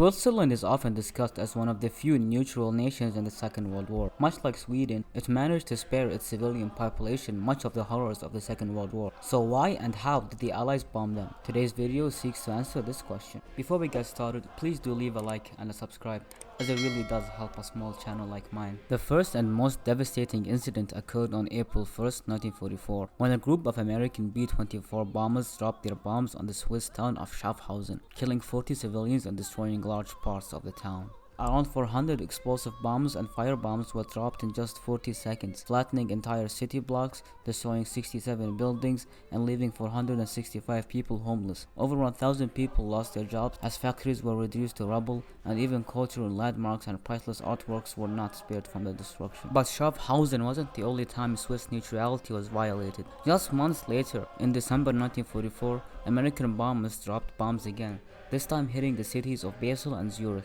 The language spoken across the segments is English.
Switzerland is often discussed as one of the few neutral nations in the Second World War. Much like Sweden, it managed to spare its civilian population much of the horrors of the Second World War. So why and how did the Allies bomb them? Today's video seeks to answer this question. Before we get started, please do leave a like and a subscribe, as it really does help a small channel like mine. The first and most devastating incident occurred on April 1st, 1944, when a group of American B-24 bombers dropped their bombs on the Swiss town of Schaffhausen, killing 40 civilians and destroying large parts of the town. Around 400 explosive bombs and firebombs were dropped in just 40 seconds, flattening entire city blocks, destroying 67 buildings, and leaving 465 people homeless. Over 1,000 people lost their jobs as factories were reduced to rubble, and even cultural landmarks and priceless artworks were not spared from the destruction. But Schaffhausen wasn't the only time Swiss neutrality was violated. Just months later, in December 1944, American bombers dropped bombs again, this time hitting the cities of Basel and Zürich.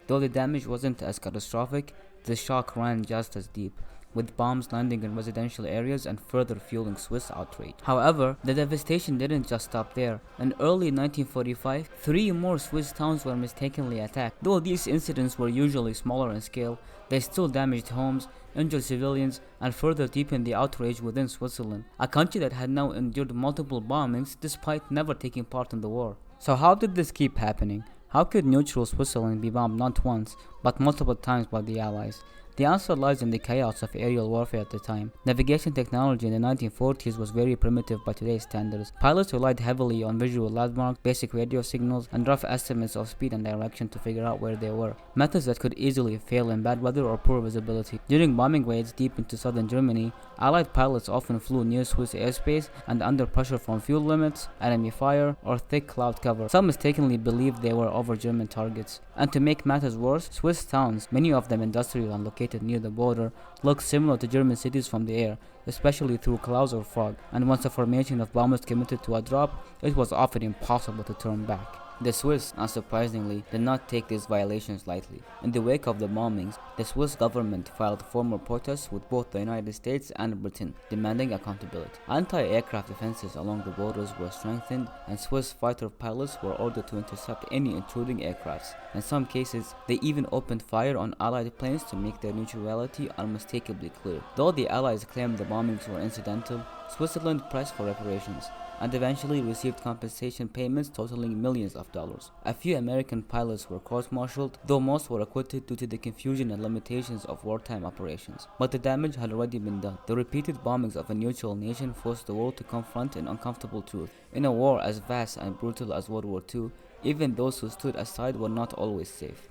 Though the damage wasn't as catastrophic, the shock ran just as deep, with bombs landing in residential areas and further fueling Swiss outrage. However, the devastation didn't just stop there. In early 1945, 3 more Swiss towns were mistakenly attacked. Though these incidents were usually smaller in scale, they still damaged homes, injured civilians, and further deepened the outrage within Switzerland, a country that had now endured multiple bombings despite never taking part in the war. So how did this keep happening? How could neutral Switzerland be bombed not once, but multiple times by the Allies? The answer lies in the chaos of aerial warfare at the time. Navigation technology in the 1940s was very primitive by today's standards. Pilots relied heavily on visual landmarks, basic radio signals, and rough estimates of speed and direction to figure out where they were, methods that could easily fail in bad weather or poor visibility. During bombing raids deep into southern Germany, Allied pilots often flew near Swiss airspace and under pressure from fuel limits, enemy fire, or thick cloud cover. Some mistakenly believed they were over German targets. And to make matters worse, Swiss towns, many of them industrial and located near the border, looked similar to German cities from the air, especially through clouds or fog, and once a formation of bombers committed to a drop, it was often impossible to turn back. The Swiss, unsurprisingly, did not take these violations lightly. In the wake of the bombings, the Swiss government filed formal protests with both the United States and Britain, demanding accountability. Anti-aircraft defenses along the borders were strengthened, and Swiss fighter pilots were ordered to intercept any intruding aircrafts. In some cases, they even opened fire on Allied planes to make their neutrality unmistakably clear. Though the Allies claimed the bombings were incidental, Switzerland pressed for reparations, and eventually received compensation payments totaling millions of dollars. A few American pilots were court-martialed, though most were acquitted due to the confusion and limitations of wartime operations. But the damage had already been done. The repeated bombings of a neutral nation forced the world to confront an uncomfortable truth. In a war as vast and brutal as World War II, even those who stood aside were not always safe.